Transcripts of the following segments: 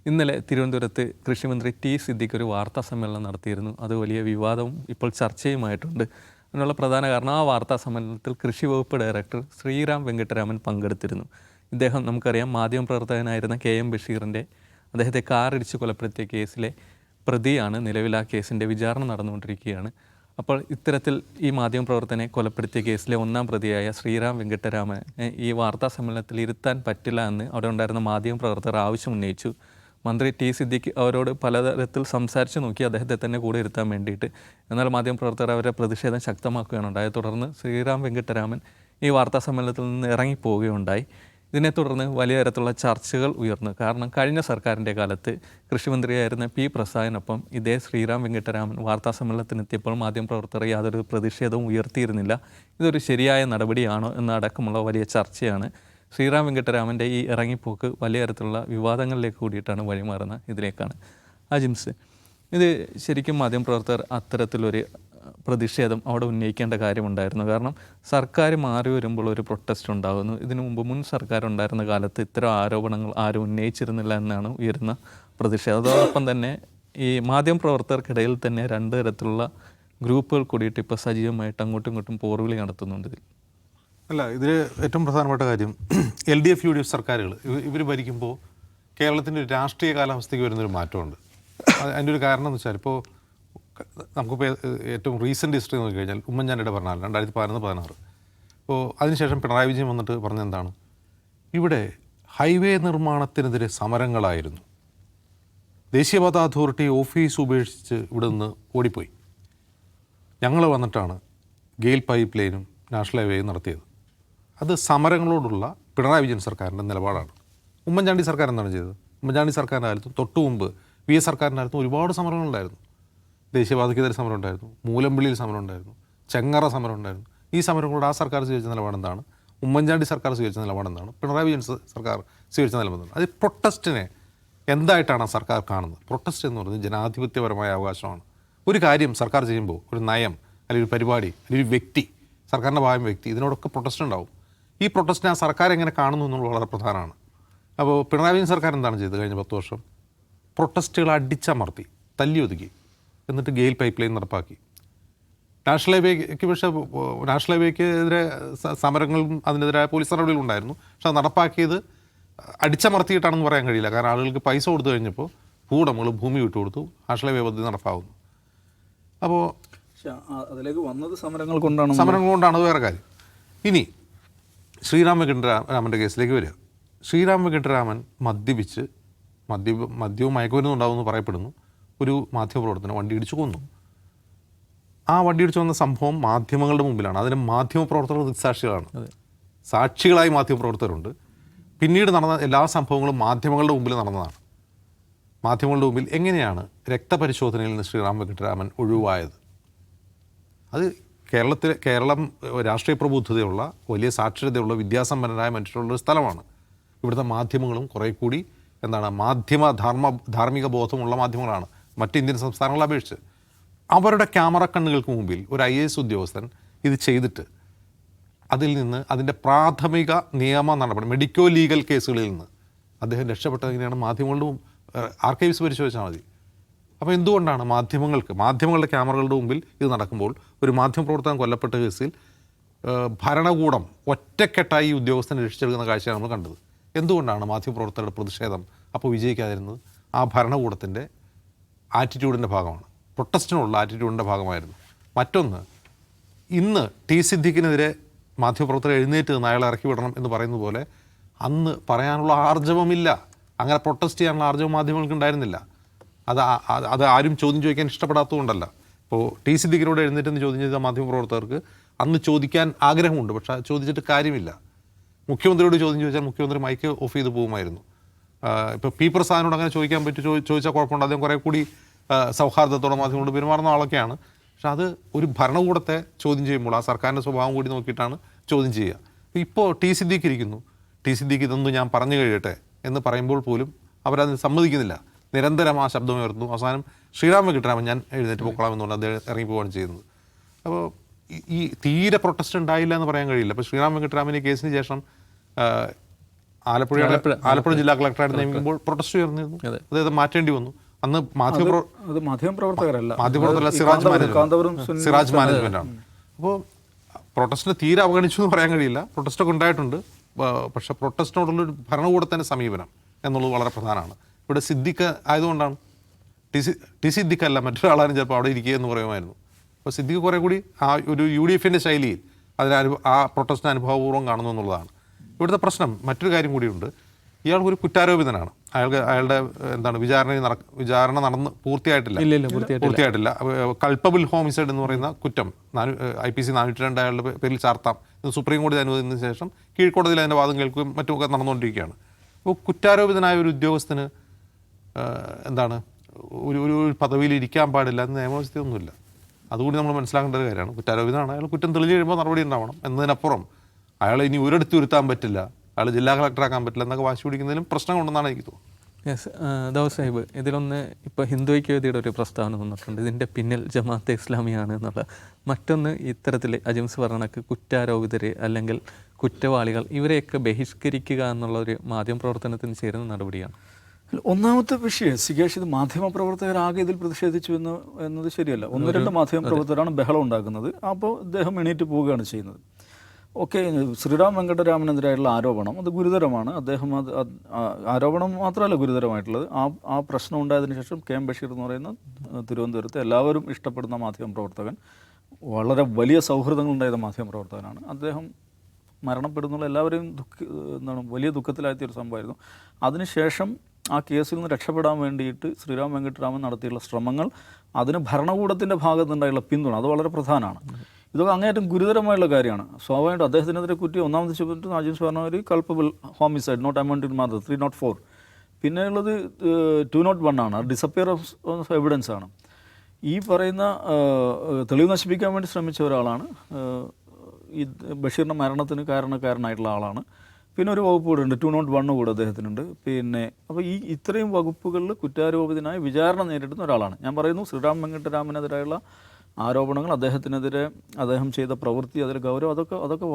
ഇന്നലെ തിരുവനന്തപുരത്ത് കൃഷിമന്ത്രി ടി സിദ്ദിഖ് ഒരു വാർത്താ സമ്മേളനം നടത്തിയിരുന്നു. അത് വലിയ വിവാദവും ഇപ്പോൾ ചർച്ചയുമായിട്ടുണ്ട്. അതിനുള്ള പ്രധാന കാരണം ആ വാർത്താ സമ്മേളനത്തിൽ കൃഷി വകുപ്പ് ഡയറക്ടർ ശ്രീറാം വെങ്കിട്ടരാമൻ പങ്കെടുത്തിരുന്നു. ഇദ്ദേഹം നമുക്കറിയാം മാധ്യമപ്രവർത്തകനായിരുന്ന KM ബഷീറിൻ്റെ അദ്ദേഹത്തെ കാറിടിച്ച് കൊലപ്പെടുത്തിയ കേസിലെ പ്രതിയാണ്. നിലവിൽ ആ കേസിൻ്റെ വിചാരണ നടന്നുകൊണ്ടിരിക്കുകയാണ്. അപ്പോൾ ഇത്തരത്തിൽ ഈ മാധ്യമപ്രവർത്തകനെ കൊലപ്പെടുത്തിയ കേസിലെ ഒന്നാം പ്രതിയായ ശ്രീറാം വെങ്കിട്ടരാമനെ ഈ വാർത്താ സമ്മേളനത്തിൽ ഇരുത്താൻ പറ്റില്ല എന്ന് അവിടെ ഉണ്ടായിരുന്ന മാധ്യമപ്രവർത്തകർ ആവശ്യം ഉന്നയിച്ചു. മന്ത്രി ടി സിദ്ദിഖ് അവരോട് പലതരത്തിൽ സംസാരിച്ച് നോക്കി അദ്ദേഹത്തെ തന്നെ കൂടെ ഇരുത്താൻ വേണ്ടിയിട്ട്. എന്നാൽ മാധ്യമപ്രവർത്തകർ അവരെ പ്രതിഷേധം ശക്തമാക്കുകയാണ് ഉണ്ടായത്. തുടർന്ന് ശ്രീറാം വെങ്കിട്ടരാമൻ ഈ വാർത്താ സമ്മേളനത്തിൽ നിന്ന് ഇറങ്ങിപ്പോവുകയുണ്ടായി. ഇതിനെ തുടർന്ന് വലിയ തരത്തിലുള്ള ചർച്ചകൾ ഉയർന്നു. കാരണം കഴിഞ്ഞ സർക്കാരിൻ്റെ കാലത്ത് കൃഷിമന്ത്രിയായിരുന്ന P. പ്രസാദിനൊപ്പം ഇതേ ശ്രീറാം വെങ്കിട്ടരാമൻ വാർത്താ സമ്മേളനത്തിനെത്തിയപ്പോൾ മാധ്യമപ്രവർത്തകർ യാതൊരു പ്രതിഷേധവും ഉയർത്തിയിരുന്നില്ല. ഇതൊരു ശരിയായ നടപടിയാണോ എന്നടക്കമുള്ള വലിയ ചർച്ചയാണ്. ശ്രീറാം വെങ്കിട്ടരാമൻ്റെ ഈ ഇറങ്ങിപ്പോക്ക് വലിയ തരത്തിലുള്ള വിവാദങ്ങളിലേക്ക് കൂടിയിട്ടാണ് വഴിമാറുന്നത്. ഇതിലേക്കാണ് അജിംസ്, ഇത് ശരിക്കും മാധ്യമപ്രവർത്തകർ അത്തരത്തിലൊരു പ്രതിഷേധം അവിടെ ഉന്നയിക്കേണ്ട കാര്യമുണ്ടായിരുന്നു. കാരണം സർക്കാർ മാറി വരുമ്പോൾ ഒരു പ്രൊട്ടസ്റ്റ് ഉണ്ടാകുന്നു. ഇതിനു മുമ്പ് മുൻ സർക്കാർ ഉണ്ടായിരുന്ന കാലത്ത് ഇത്തരം ആരോപണങ്ങൾ ആരും ഉന്നയിച്ചിരുന്നില്ല എന്നാണ് ഉയരുന്ന പ്രതിഷേധം. അതോടൊപ്പം തന്നെ ഈ മാധ്യമപ്രവർത്തകർക്കിടയിൽ തന്നെ രണ്ട് തരത്തിലുള്ള ഗ്രൂപ്പുകൾ കൂടിയിട്ട് ഇപ്പോൾ സജീവമായിട്ട് അങ്ങോട്ടും ഇങ്ങോട്ടും പോർവിളി നടത്തുന്നുണ്ട്. അല്ല, ഇതിൽ ഏറ്റവും പ്രധാനപ്പെട്ട കാര്യം LDF UDF സർക്കാരുകൾ ഇവർ ഭരിക്കുമ്പോൾ കേരളത്തിൻ്റെ ഒരു രാഷ്ട്രീയ കാലാവസ്ഥയ്ക്ക് വരുന്നൊരു മാറ്റമുണ്ട്. അതിൻ്റെ ഒരു കാരണം എന്ന് വെച്ചാൽ ഇപ്പോൾ നമുക്കിപ്പോൾ ഏറ്റവും റീസെൻറ്റ് ഹിസ്റ്ററി നോക്കിക്കഴിഞ്ഞാൽ ഉമ്മൻചാണ്ടിയുടെ ഭരണകാലം 2011-16. അപ്പോൾ അതിനുശേഷം പിണറായി വിജയൻ വന്നിട്ട് പറഞ്ഞെന്താണ്, ഇവിടെ ഹൈവേ നിർമ്മാണത്തിനെതിരെ സമരങ്ങളായിരുന്നു. ദേശീയപാത അതോറിറ്റി ഓഫീസ് ഉപേക്ഷിച്ച് ഇവിടെ നിന്ന് ഓടിപ്പോയി. ഞങ്ങൾ വന്നിട്ടാണ് ഗെയിൽ പൈപ്പ് ലൈനും നാഷണൽ ഹൈവേയും നടത്തിയത്. അത് സമരങ്ങളോടുള്ള പിണറായി വിജയൻ സർക്കാരിൻ്റെ നിലപാടാണ്. ഉമ്മൻചാണ്ടി സർക്കാർ എന്താണ് ചെയ്തത്? ഉമ്മൻചാണ്ടി സർക്കാരിൻ്റെ കാലത്തും തൊട്ടു മുമ്പ് VS സർക്കാരിൻ്റെ കാലത്തും ഒരുപാട് സമരങ്ങളുണ്ടായിരുന്നു. ദേശീയപാതയ്ക്കെതിരെ സമരം ഉണ്ടായിരുന്നു, മൂലമ്പിള്ളിയിൽ സമരം ഉണ്ടായിരുന്നു, ചെങ്ങറ സമരം ഉണ്ടായിരുന്നു. ഈ സമരങ്ങളോട് ആ സർക്കാർ സ്വീകരിച്ച നിലപാടെന്താണ്? ഉമ്മൻചാണ്ടി സർക്കാർ സ്വീകരിച്ച നിലപാടെന്താണ്? പിണറായി വിജയൻ സർക്കാർ സ്വീകരിച്ച നിലപാടെന്താണ്? അത് പ്രൊട്ടസ്റ്റിനെ എന്തായിട്ടാണ് സർക്കാർ കാണുന്നത്? പ്രൊട്ടസ്റ്റ് എന്ന് പറയുന്നത് ജനാധിപത്യപരമായ അവകാശമാണ്. ഒരു കാര്യം സർക്കാർ ചെയ്യുമ്പോൾ, ഒരു നയം അല്ലെങ്കിൽ ഒരു പരിപാടി അല്ലെങ്കിൽ ഒരു വ്യക്തി, സർക്കാരിൻ്റെ ഭാഗം വ്യക്തി, ഇതിനോടൊക്കെ പ്രൊട്ടസ്റ്റ് ഉണ്ടാവും. ഈ പ്രൊട്ടസ്റ്റിനെ ആ സർക്കാർ എങ്ങനെ കാണുന്നു എന്നുള്ളത് വളരെ പ്രധാനമാണ്. അപ്പോൾ പിണറായി വിജയൻ സർക്കാർ എന്താണ് ചെയ്തത്? കഴിഞ്ഞ 10 വർഷം പ്രൊട്ടസ്റ്റുകൾ അടിച്ചമർത്തി, തല്ലിയൊതുക്കി, എന്നിട്ട് ഗെയിൽ പൈപ്പ് ലൈൻ നടപ്പാക്കി. നാഷണൽ ഹൈവേക്ക് പക്ഷേ നാഷണൽ ഹൈവേക്കെതിരെ സമരങ്ങളും അതിനെതിരായ പോലീസ് നടപടികളും ഉണ്ടായിരുന്നു. പക്ഷെ അത് നടപ്പാക്കിയത് അടിച്ചമർത്തിയിട്ടാണെന്ന് പറയാൻ കഴിയില്ല. കാരണം ആളുകൾക്ക് പൈസ കൊടുത്തു കഴിഞ്ഞപ്പോൾ ഭൂവുടമകൾ ഭൂമി വിട്ടുകൊടുത്തു, നാഷണൽ ഹൈവേ പദ്ധതി നടപ്പാകുന്നു. അപ്പോൾ അതിലേക്ക് വന്നത് സമരങ്ങൾ കൊണ്ടാണ്. അത് വേറെ കാര്യം. ഇനി ശ്രീറാം വെങ്കിട്ടരാമൻ്റെ കേസിലേക്ക് വരിക. ശ്രീറാം വെങ്കിട്ടരാമൻ മദ്യപിച്ച് മദ്യവും മയക്കുമരുന്നും ഉണ്ടാവുമെന്ന് പറയപ്പെടുന്നു. ഒരു മാധ്യമപ്രവർത്തനം വണ്ടി ഇടിച്ചു കൊന്നു. ആ വണ്ടി ഇടിച്ചു വന്ന സംഭവം മാധ്യമങ്ങളുടെ മുമ്പിലാണ്. അതിന് മാധ്യമപ്രവർത്തകർ ദൃക്സാക്ഷികളാണ്. സാക്ഷികളായി മാധ്യമപ്രവർത്തകരുണ്ട്. പിന്നീട് നടന്ന എല്ലാ സംഭവങ്ങളും മാധ്യമങ്ങളുടെ മുമ്പിൽ നടന്നതാണ്. മാധ്യമങ്ങളുടെ മുമ്പിൽ എങ്ങനെയാണ് രക്തപരിശോധനയിൽ നിന്ന് ശ്രീറാം വെങ്കിട്ടരാമൻ ഒഴിവായത്? അത് കേരളം രാഷ്ട്രീയ പ്രബുദ്ധതയുള്ള, വലിയ സാക്ഷരതയുള്ള, വിദ്യാസമ്പന്നരായ മനുഷ്യരുള്ളൊരു സ്ഥലമാണ്. ഇവിടുത്തെ മാധ്യമങ്ങളും കുറേ കൂടി ധാർമ്മിക ബോധമുള്ള മാധ്യമങ്ങളാണ് മറ്റ് ഇന്ത്യൻ സംസ്ഥാനങ്ങളെ അപേക്ഷിച്ച്. അവരുടെ ക്യാമറ കണ്ണുകൾക്ക് മുമ്പിൽ ഒരു IAS ഉദ്യോഗസ്ഥൻ ഇത് ചെയ്തിട്ട് അതിൽ നിന്ന് അതിൻ്റെ പ്രാഥമിക നിയമ നടപടി, മെഡിക്കോ ലീഗൽ കേസുകളിൽ നിന്ന് അദ്ദേഹം രക്ഷപ്പെട്ടത് എങ്ങനെയാണ്? മാധ്യമങ്ങളുടെ ആർക്കൈവ്സ് പരിശോധിച്ചാൽ മതി. അപ്പോൾ എന്തുകൊണ്ടാണ് മാധ്യമങ്ങളുടെ ക്യാമറകളുടെ മുമ്പിൽ ഇത് നടക്കുമ്പോൾ ഒരു മാധ്യമപ്രവർത്തകൻ കൊല്ലപ്പെട്ട കേസിൽ ഭരണകൂടം ഒറ്റക്കെട്ടായി ഈ ഉദ്യോഗസ്ഥനെ രക്ഷിച്ചെടുക്കുന്ന കാഴ്ചയാണ് നമ്മൾ കണ്ടത്. എന്തുകൊണ്ടാണ് മാധ്യമപ്രവർത്തകരുടെ പ്രതിഷേധം അപ്പോൾ വിജയിക്കാതിരുന്നത്? ആ ഭരണകൂടത്തിൻ്റെ ആറ്റിറ്റ്യൂഡിൻ്റെ ഭാഗമാണ്, പ്രൊട്ടസ്റ്റിനുള്ള ആറ്റിറ്റ്യൂഡിൻ്റെ ഭാഗമായിരുന്നു. മറ്റൊന്ന്, ഇന്ന് ടി സിദ്ദിഖിനെതിരെ മാധ്യമപ്രവർത്തകർ എഴുന്നേറ്റ് നിന്ന് അയാളെ ഇറക്കി വിടണം എന്ന് പറയുന്നത് പോലെ അന്ന് പറയാനുള്ള ആർജവമില്ല. അങ്ങനെ പ്രൊട്ടസ്റ്റ് ചെയ്യാനുള്ള ആർജവം മാധ്യമങ്ങൾക്ക് ഉണ്ടായിരുന്നില്ല. അത് ആരും ചോദ്യം ചോദിക്കാൻ ഇഷ്ടപ്പെടാത്തതുകൊണ്ടല്ല. ഇപ്പോൾ ടി സിദ്ദിഖിനോട് എഴുന്നേറ്റെന്ന് ചോദ്യം ചെയ്ത മാധ്യമപ്രവർത്തകർക്ക് അന്ന് ചോദിക്കാൻ ആഗ്രഹമുണ്ട്, പക്ഷേ ചോദിച്ചിട്ട് കാര്യമില്ല. മുഖ്യമന്ത്രിയോട് ചോദ്യം ചോദിച്ചാൽ മുഖ്യമന്ത്രി മൈക്ക് ഓഫ് ചെയ്ത് പോകുമായിരുന്നു. ഇപ്പോൾ P. പ്രസാദിനോട് അങ്ങനെ ചോദിക്കാൻ ചോദിച്ചാൽ കുഴപ്പമുണ്ട്. അദ്ദേഹം കുറേ കൂടി സൗഹാർദ്ദത്തോടെ മാധ്യമങ്ങളോട് പെരുമാറുന്ന ആളൊക്കെയാണ്. പക്ഷെ അത് ഒരു ഭരണകൂടത്തെ ചോദ്യം ചെയ്യുമ്പോൾ ആ സർക്കാരിൻ്റെ സ്വഭാവം കൂടി നോക്കിയിട്ടാണ് ചോദ്യം ചെയ്യുക. ഇപ്പോൾ ടി സിദ്ദിഖ് ഇരിക്കുന്നു. ടി സിദ്ദിഖ് ഇതൊന്നും ഞാൻ പറഞ്ഞു കഴിയട്ടെ എന്ന് പറയുമ്പോൾ പോലും അവരത് സമ്മതിക്കുന്നില്ല. നിരന്തരം ആ ശബ്ദം ഉയർത്തുന്നു. അവസാനം ശ്രീറാം വെങ്കിട്ടരാമൻ ഞാൻ എഴുന്നേറ്റ് പോക്കളാമെന്നുകൊണ്ട് അദ്ദേഹം ഇറങ്ങിപ്പോവുകയാണ് ചെയ്യുന്നത്. അപ്പോൾ ഈ തീരെ പ്രൊട്ടസ്റ്റ് ഉണ്ടായില്ല എന്ന് പറയാൻ കഴിയില്ല. അപ്പോൾ ശ്രീറാം വെങ്കിട്ടരാമൻ ഈ കേസിന് ശേഷം ആലപ്പുഴ ജില്ലാ കളക്ടറായിട്ട് നിയമിക്കുമ്പോൾ പ്രൊട്ടസ്റ്റ് ഉയർന്നിരുന്നു. അതായത് മാറ്റേണ്ടി വന്നു. അന്ന് അത് മാധ്യമപ്രവർത്തകരല്ല, സിറാജ് മാനേജ്മെന്റ് ആണ്. അപ്പോൾ പ്രൊട്ടസ്റ്റിനെ തീരെ അവഗണിച്ചു എന്ന് പറയാൻ കഴിയില്ല. പ്രൊട്ടസ്റ്റൊക്കെ ഉണ്ടായിട്ടുണ്ട്. പക്ഷേ പ്രൊട്ടസ്റ്റിനോടുള്ളൊരു ഭരണകൂടത്തിൻ്റെ സമീപനം എന്നുള്ളത് വളരെ പ്രധാനമാണ്. ഇവിടെ സിദ്ദിഖ് ആയതുകൊണ്ടാണ്. ടി സിദ്ദിഖല്ല, മറ്റൊരാളാരും ചിലപ്പോൾ അവിടെ ഇരിക്കുക എന്ന് പറയുമായിരുന്നു. അപ്പോൾ സിദ്ദിഖ് കുറേ കൂടി ആ ഒരു UDFൻ്റെ ശൈലിയിൽ ആ പ്രൊട്ടസ്റ്റിനെ അനുഭവപൂർവ്വം കാണുന്നു എന്നുള്ളതാണ് ഇവിടുത്തെ പ്രശ്നം. മറ്റൊരു കാര്യം കൂടിയുണ്ട്. ഇയാൾ ഒരു കുറ്റാരോപിതനാണ്. അയാളുടെ എന്താണ് വിചാരണ നടന്ന് പൂർത്തിയായിട്ടില്ല. കൾപ്പബിൾ ഹോമിസൈഡ് എന്ന് പറയുന്ന കുറ്റം IPC 402 അയാളുടെ പേരിൽ ചാർത്താം എന്ന് സുപ്രീം കോടതി അനുവദിച്ചതിന് ശേഷം കീഴ്ക്കോടതിയിൽ അതിൻ്റെ വാദം കേൾക്കുകയും മറ്റുമൊക്കെ നടന്നുകൊണ്ടിരിക്കുകയാണ്. അപ്പോൾ കുറ്റാരോപിതനായ ഒരു ഉദ്യോഗസ്ഥന് എന്താണ് ഒരു പദവിയിൽ ഇരിക്കാൻ പാടില്ല എന്ന് നിയമവ്യവസ്ഥയൊന്നുമില്ല. അതുകൂടി നമ്മൾ മനസ്സിലാക്കേണ്ട ഒരു കാര്യമാണ്. കുറ്റാരോപിതനാണ്, അയാൾ കുറ്റം തെളിഞ്ഞ് കഴിയുമ്പോൾ നടപടി ഉണ്ടാവണം എന്നതിനപ്പുറം അയാളെ ഇനി ഒരിടത്ത് ഉരുത്താൻ പറ്റില്ല, അയാൾ ജില്ലാ കളക്ടറാക്കാൻ പറ്റില്ല എന്നൊക്കെ വാശി പിടിക്കുന്നതിലും പ്രശ്നമുണ്ടെന്നാണ് എനിക്ക് തോന്നുന്നത്. യെസ്, ദാവൂദ് സാഹിബ്, ഇതിലൊന്ന് ഇപ്പോൾ ഹിന്ദു ഐക്യവേദിയുടെ ഒരു പ്രസ്താവന വന്നിട്ടുണ്ട്, ഇതിൻ്റെ പിന്നിൽ ജമാഅത്തെ ഇസ്ലാമിയാണ് എന്നുള്ള. മറ്റൊന്ന് ഇത്തരത്തിൽ അജിംസ് പറഞ്ഞക്ക് കുറ്റാരോപിതരെ അല്ലെങ്കിൽ കുറ്റവാളികൾ ഇവരെയൊക്കെ ബഹിഷ്കരിക്കുക എന്നുള്ള ഒരു മാധ്യമ പ്രവർത്തനത്തിന് ചേരുന്ന നടപടിയാണ്. ഒന്നാമത്തെ വിഷയം സിഗേഷ്, ഇത് മാധ്യമപ്രവർത്തകരാകെ ഇതിൽ പ്രതിഷേധിച്ചു എന്നത് ശരിയല്ല. 1-2 മാധ്യമപ്രവർത്തകരാണ് ബഹളം ഉണ്ടാക്കുന്നത്. അപ്പോൾ അദ്ദേഹം എണീറ്റ് പോവുകയാണ് ചെയ്യുന്നത്. ഓക്കെ, ശ്രീറാം വെങ്കട്ടരാമനെതിരായിട്ടുള്ള ആരോപണം അത് ഗുരുതരമാണ്. അദ്ദേഹം ആരോപണം മാത്രമല്ല ഗുരുതരമായിട്ടുള്ളത്, ആ പ്രശ്നം ഉണ്ടായതിനു ശേഷം KM ബഷീർ എന്ന് പറയുന്ന തിരുവനന്തപുരത്ത് എല്ലാവരും ഇഷ്ടപ്പെടുന്ന മാധ്യമപ്രവർത്തകൻ, വളരെ വലിയ സൗഹൃദങ്ങളുണ്ടായ മാധ്യമപ്രവർത്തകനാണ്. അദ്ദേഹം മരണപ്പെടുന്നുള്ള എല്ലാവരെയും വലിയ ദുഃഖത്തിലാഴ്ത്തിയ ഒരു സംഭവമായിരുന്നു. അതിനുശേഷം ആ കേസിൽ നിന്ന് രക്ഷപ്പെടാൻ വേണ്ടിയിട്ട് ശ്രീറാം വെങ്കട്ടരാമൻ നടത്തിയുള്ള ശ്രമങ്ങൾ, അതിന് ഭരണകൂടത്തിൻ്റെ ഭാഗത്തുനിന്നുണ്ടായുള്ള പിന്തുണ, അത് വളരെ പ്രധാനമാണ്. ഇതൊക്കെ അങ്ങേയറ്റം ഗുരുതരമായുള്ള കാര്യമാണ്. സ്വാഭാവികമായിട്ടും അദ്ദേഹത്തിനെതിരെ കുറ്റി ഒന്നാമത് ചുമത്തി അജിംസ് പറഞ്ഞ ഒരു culpable homicide, not amount in murder 304. പിന്നെയുള്ളത് 201 ആണ്, ഡിസപ്പിയറൻസ് ഓഫ് എവിഡൻസ് ആണ്. ഈ പറയുന്ന തെളിവ് നശിപ്പിക്കാൻ വേണ്ടി ശ്രമിച്ച ഒരാളാണ്, ഈ ബഷീറിൻ്റെ മരണത്തിന് കാരണക്കാരനായിട്ടുള്ള ആളാണ്. പിന്നെ ഒരു വകുപ്പ് കൂടെ ഉണ്ട്, 201 കൂടെ അദ്ദേഹത്തിനുണ്ട്. പിന്നെ അപ്പോൾ ഇത്രയും വകുപ്പുകളിൽ കുറ്റാരോപിതനായി വിചാരണ നേരിടുന്ന ഒരാളാണ്. ഞാൻ പറയുന്നു, ശ്രീറാം വെങ്കട്ടരാമനെതിരായുള്ള ആരോപണങ്ങൾ, അദ്ദേഹം ചെയ്ത പ്രവൃത്തി, അതിൽ ഗൗരവം, അതൊക്കെ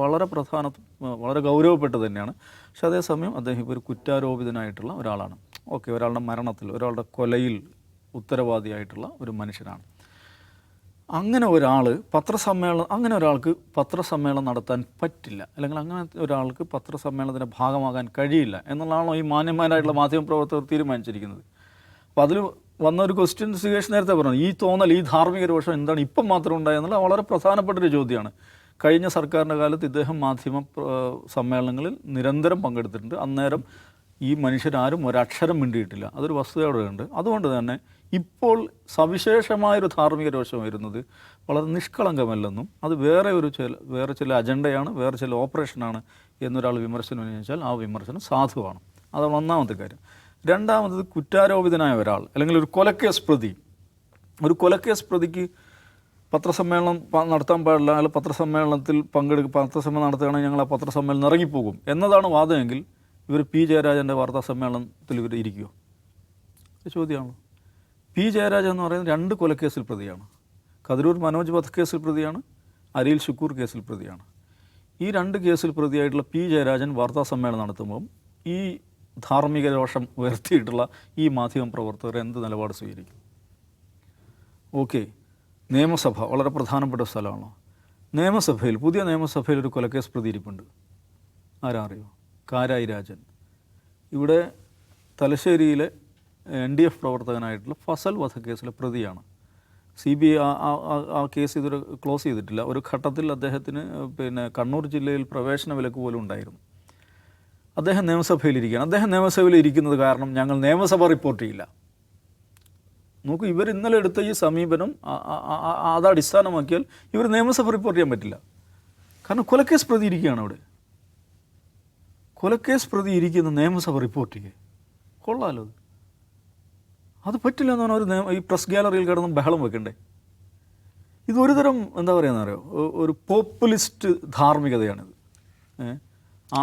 വളരെ ഗൗരവപ്പെട്ടത് തന്നെയാണ്. പക്ഷെ അതേസമയം അദ്ദേഹം ഇപ്പോൾ ഒരു കുറ്റാരോപിതനായിട്ടുള്ള ഒരാളാണ്. ഓക്കെ, ഒരാളുടെ മരണത്തിൽ, ഒരാളുടെ കൊലയിൽ ഉത്തരവാദിയായിട്ടുള്ള ഒരു മനുഷ്യനാണ്. അങ്ങനെ ഒരാൾക്ക് പത്രസമ്മേളനം നടത്താൻ പറ്റില്ല, അല്ലെങ്കിൽ അങ്ങനെ ഒരാൾക്ക് പത്രസമ്മേളനത്തിൻ്റെ ഭാഗമാകാൻ കഴിയില്ല എന്നുള്ളതാണോ ഈ മാന്യന്മാരായിട്ടുള്ള മാധ്യമപ്രവർത്തകർ തീരുമാനിച്ചിരിക്കുന്നത്? അപ്പോൾ അതിൽ വന്ന ഒരു ക്വസ്റ്റ്യൻ സുകേഷ് നേരത്തെ പറഞ്ഞു, ഈ തോന്നൽ, ഈ ധാർമ്മിക രോഷം എന്താണ് ഇപ്പം മാത്രം ഉണ്ടായെന്നുള്ള വളരെ പ്രധാനപ്പെട്ടൊരു ചോദ്യമാണ്. കഴിഞ്ഞ സർക്കാരിൻ്റെ കാലത്ത് ഇദ്ദേഹം മാധ്യമ സമ്മേളനങ്ങളിൽ നിരന്തരം പങ്കെടുത്തിട്ടുണ്ട്. അന്നേരം ഈ മനുഷ്യരാരും ഒരക്ഷരം മിണ്ടിയിട്ടില്ല. അതൊരു വസ്തുതയോടെയുണ്ട്. അതുകൊണ്ട് തന്നെ ഇപ്പോൾ സവിശേഷമായൊരു ധാർമ്മിക രോഷം വരുന്നത് വളരെ നിഷ്കളങ്കമല്ലെന്നും അത് വേറെ ചില അജണ്ടയാണ്, വേറെ ചില ഓപ്പറേഷനാണ് എന്നൊരാൾ വിമർശനം ഉന്നയിച്ചാൽ ആ വിമർശനം സാധുവാണ്. അതാണ് ഒന്നാമത്തെ കാര്യം. രണ്ടാമത്, കുറ്റാരോപിതനായ ഒരാൾ അല്ലെങ്കിൽ ഒരു കൊലക്കേസ് പ്രതിക്ക് പത്രസമ്മേളനം നടത്താൻ പാടില്ല, അല്ലെങ്കിൽ പത്രസമ്മേളനത്തിൽ പത്രസമ്മേളനം നടത്തുകയാണെങ്കിൽ ഞങ്ങൾ ആ പത്രസമ്മേളനം ഇറങ്ങിപ്പോകും എന്നതാണ് വാദമെങ്കിൽ ഇവർ P. ജയരാജൻ്റെ വാർത്താ സമ്മേളനത്തിൽ ഇവർ ഇരിക്കുമോ? ചോദ്യമാണല്ലോ. P. ജയരാജൻ എന്ന് പറയുന്നത് 2 കൊലക്കേസിൽ പ്രതിയാണ്. കതിരൂർ മനോജ് വധക്കേസിൽ പ്രതിയാണ്, അരിയിൽ ശുക്കൂർ കേസിൽ പ്രതിയാണ്. ഈ 2 കേസിൽ പ്രതിയായിട്ടുള്ള P. ജയരാജൻ വാർത്താ സമ്മേളനം നടത്തുമ്പം ഈ ധാർമ്മിക രോഷം ഉയർത്തിയിട്ടുള്ള ഈ മാധ്യമപ്രവർത്തകർ എന്ത് നിലപാട് സ്വീകരിക്കും? ഓക്കെ, നിയമസഭ വളരെ പ്രധാനപ്പെട്ട സ്ഥലമാണല്ലോ. പുതിയ നിയമസഭയിൽ ഒരു കൊലക്കേസ് പ്രതി ഇരിപ്പുണ്ട്. ആരാ അറിയോ? കാരായി രാജൻ. ഇവിടെ തലശ്ശേരിയിലെ NDF പ്രവർത്തകനായിട്ടുള്ള ഫസൽ വധക്കേസിലെ പ്രതിയാണ്. CBI ആ കേസ് ഇതൊരു ക്ലോസ് ചെയ്തിട്ടില്ല. ഒരു ഘട്ടത്തിൽ അദ്ദേഹത്തിന് കണ്ണൂർ ജില്ലയിൽ പ്രവേശന വിലക്ക് പോലും ഉണ്ടായിരുന്നു. അദ്ദേഹം നിയമസഭയിലിരിക്കുകയാണ്. അദ്ദേഹം നിയമസഭയിൽ ഇരിക്കുന്നത് കാരണം ഞങ്ങൾ നിയമസഭ റിപ്പോർട്ട് ചെയ്യില്ല. നോക്കൂ, ഇവർ ഇന്നലെ എടുത്ത ഈ സമീപനം അത് അടിസ്ഥാനമാക്കിയാൽ ഇവർ നിയമസഭ റിപ്പോർട്ട് ചെയ്യാൻ പറ്റില്ല. കാരണം കൊലക്കേസ് പ്രതി ഇരിക്കുകയാണ് അവിടെ. കൊലക്കേസ് പ്രതി ഇരിക്കുന്ന നിയമസഭ റിപ്പോർട്ട് ചെയ്യേ കൊള്ളാലോ. അത് പറ്റില്ല എന്ന് പറഞ്ഞാൽ ഈ പ്രസ് ഗാലറിയിൽ കിടന്ന് ബഹളം വെക്കണ്ടേ? ഇതൊരു തരം എന്താ പറയുക അറിയോ, ഒരു പോപ്പുലിസ്റ്റ് ധാർമ്മികതയാണിത്.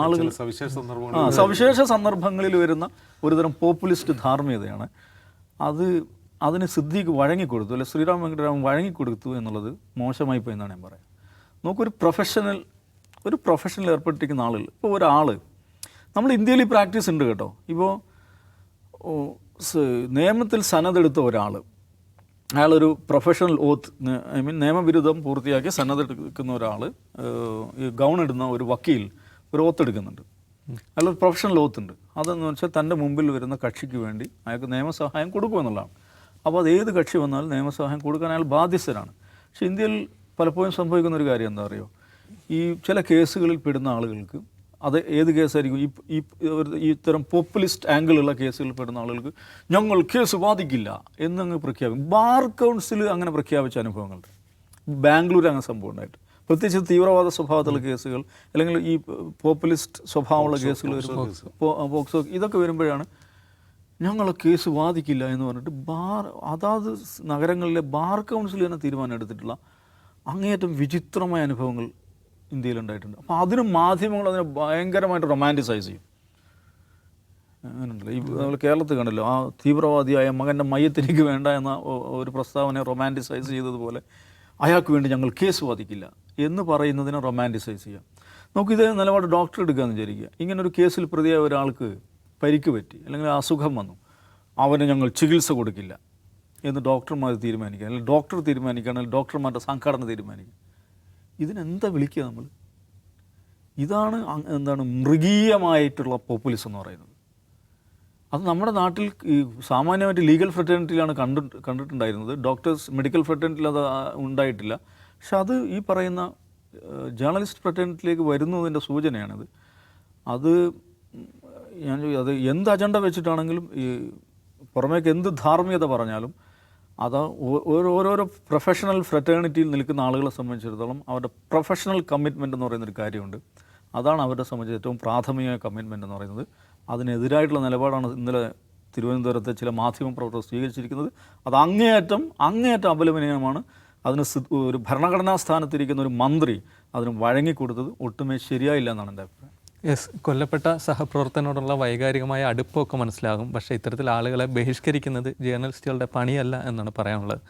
ആളുകൾ സവിശേഷ സന്ദർഭങ്ങളിൽ വരുന്ന ഒരുതരം പോപ്പുലിസ്റ്റ് ധാർമ്മികതയാണ്. അതിന് സിദ്ദീഖ് വഴങ്ങിക്കൊടുത്തു, അല്ലെ ശ്രീറാം വെങ്കട്ടരാമൻ വഴങ്ങിക്കൊടുത്തു എന്നുള്ളത് മോശമായി പോയി എന്നാണ് ഞാൻ പറയുന്നത്. നമുക്കൊരു പ്രൊഫഷനിൽ ഏർപ്പെട്ടിരിക്കുന്ന ആളുകൾ, ഇപ്പോൾ ഒരാൾ നമ്മൾ ഇന്ത്യയിൽ ഈ പ്രാക്ടീസ് ഉണ്ട് കേട്ടോ. ഇപ്പോൾ നിയമത്തിൽ സനതെടുത്ത ഒരാൾ, അയാളൊരു പ്രൊഫഷണൽ ഓത്ത്, ഐ മീൻ നിയമബിരുദം പൂർത്തിയാക്കി സന്നദ്ധെടുക്കുന്ന ഒരാൾ, ഈ ഗൗൺ ഇടുന്ന ഒരു വക്കീൽ ഒരു ഓത്ത് എടുക്കുന്നുണ്ട്. അയാളൊരു പ്രൊഫഷണൽ ഓത്ത് ഉണ്ട്. അതെന്ന് വെച്ചാൽ തൻ്റെ മുമ്പിൽ വരുന്ന കക്ഷിക്ക് വേണ്ടി അയാൾക്ക് നിയമസഹായം കൊടുക്കുമെന്നുള്ളതാണ്. അപ്പോൾ അത് ഏത് കക്ഷി വന്നാലും നിയമസഹായം കൊടുക്കാൻ അയാൾ ബാധ്യസ്ഥരാണ്. പക്ഷേ ഇന്ത്യയിൽ പലപ്പോഴും സംഭവിക്കുന്ന ഒരു കാര്യം എന്താ അറിയോ, ഈ ചില കേസുകളിൽ പെടുന്ന ആളുകൾക്ക്, അത് ഏത് കേസായിരിക്കും, ഈ ഇത്തരം പോപ്പുലിസ്റ്റ് ആംഗിളുള്ള കേസുകളിൽ പെടുന്ന ആളുകൾക്ക് ഞങ്ങൾ കേസ് വാദിക്കില്ല എന്നങ്ങ് പ്രഖ്യാപിക്കും. ബാർ കൗൺസിൽ അങ്ങനെ പ്രഖ്യാപിച്ച അനുഭവങ്ങളുണ്ട്. ബാംഗ്ലൂർ അങ്ങനെ സംഭവം ഉണ്ടായിട്ട്, പ്രത്യേകിച്ച് തീവ്രവാദ സ്വഭാവത്തിലുള്ള കേസുകൾ അല്ലെങ്കിൽ ഈ പോപ്പുലിസ്റ്റ് സ്വഭാവമുള്ള കേസുകൾ വരുമ്പോൾ, പോക്സോ ഇതൊക്കെ വരുമ്പോഴാണ് ഞങ്ങൾ കേസ് വാദിക്കില്ല എന്ന് പറഞ്ഞിട്ട് അതാത് നഗരങ്ങളിലെ ബാർ കൗൺസിൽ തന്നെ തീരുമാനം എടുത്തിട്ടുള്ള അങ്ങേയറ്റം വിചിത്രമായ അനുഭവങ്ങൾ ഇന്ത്യയിലുണ്ടായിട്ടുണ്ട്. അപ്പോൾ അതിന് മാധ്യമങ്ങൾ അതിനെ ഭയങ്കരമായിട്ട് റൊമാൻറ്റിസൈസ് ചെയ്യും. അങ്ങനെയുണ്ടല്ലോ. ഈ നമ്മൾ കേരളത്തിൽ കണ്ടല്ലോ, ആ തീവ്രവാദിയായ മകൻ്റെ മയ്യത്തിലേക്ക് വേണ്ട എന്ന ഒരു പ്രസ്താവനയെ റൊമാൻറ്റിസൈസ് ചെയ്തതുപോലെ അയാൾക്ക് വേണ്ടി ഞങ്ങൾ കേസ് വാദിക്കില്ല എന്ന് പറയുന്നതിനെ റൊമാൻറ്റിസൈസ് ചെയ്യാം. നമുക്കിത് നിലപാട് ഡോക്ടർ എടുക്കുകയെന്ന് വിചാരിക്കുക. ഇങ്ങനൊരു കേസിൽ പ്രതിയായ ഒരാൾക്ക് പരിക്ക് പറ്റി അല്ലെങ്കിൽ അസുഖം വന്നു, അവന് ഞങ്ങൾ ചികിത്സ കൊടുക്കില്ല എന്ന് ഡോക്ടർമാർ തീരുമാനിക്കുക, അല്ലെങ്കിൽ ഡോക്ടർ തീരുമാനിക്കുക, അല്ലെങ്കിൽ ഡോക്ടർമാരുടെ സംഘടന തീരുമാനിക്കുക. ഇതിനെന്താ വിളിക്കുക നമ്മൾ? ഇതാണ് എന്താണ് മൃഗീയമായിട്ടുള്ള പോപ്പുലിസം എന്ന് പറയുന്നത്. അത് നമ്മുടെ നാട്ടിൽ ഈ സാമാന്യമായിട്ട് ലീഗൽ ഫ്രറ്റേണിറ്റിയിലാണ് കണ്ടിട്ടുണ്ടായിരുന്നത്. ഡോക്ടേഴ്സ് മെഡിക്കൽ ഫ്രറ്റേണിറ്റിയിൽ അത് ഉണ്ടായിട്ടില്ല. പക്ഷെ അത് ഈ പറയുന്ന ജേർണലിസ്റ്റ് ഫ്രറ്റേണിറ്റിയിലേക്ക് വരുന്നതിൻ്റെ സൂചനയാണത്. അത് അത് എന്ത് അജണ്ട വെച്ചിട്ടാണെങ്കിലും, ഈ പുറമേക്ക് എന്ത് ധാർമ്മികത പറഞ്ഞാലും, അത് ഓരോരോ പ്രൊഫഷണൽ ഫ്രറ്റേണിറ്റിയിൽ നിൽക്കുന്ന ആളുകളെ സംബന്ധിച്ചിടത്തോളം അവരുടെ പ്രൊഫഷണൽ കമ്മിറ്റ്മെൻ്റ് എന്ന് പറയുന്നൊരു കാര്യമുണ്ട്. അതാണ് അവരുടെ സംബന്ധിച്ച് ഏറ്റവും പ്രാഥമിക കമ്മിറ്റ്മെൻ്റ് എന്ന് പറയുന്നത്. അതിനെതിരായിട്ടുള്ള നിലപാടാണ് ഇന്നലെ തിരുവനന്തപുരത്തെ ചില മാധ്യമപ്രവർത്തകർ സ്വീകരിച്ചിരിക്കുന്നത്. അത് അങ്ങേയറ്റം അപലപനീയമാണ്. അതിന് ഒരു ഭരണഘടനാ സ്ഥാനത്തിരിക്കുന്ന ഒരു മന്ത്രി അതിന് വഴങ്ങിക്കൊടുത്തത് ഒട്ടുമേ ശരിയായില്ല എന്നാണ് എൻ്റെ അഭിപ്രായം. യെസ്, കൊല്ലപ്പെട്ട സഹപ്രവർത്തനോടുള്ള വൈകാരികമായ അടുപ്പമൊക്കെ മനസ്സിലാകും. പക്ഷേ ഇത്തരത്തിൽ ആളുകളെ ബഹിഷ്കരിക്കുന്നത് ജേർണലിസ്റ്റുകളുടെ പണിയല്ല എന്നാണ് പറയാനുള്ളത്.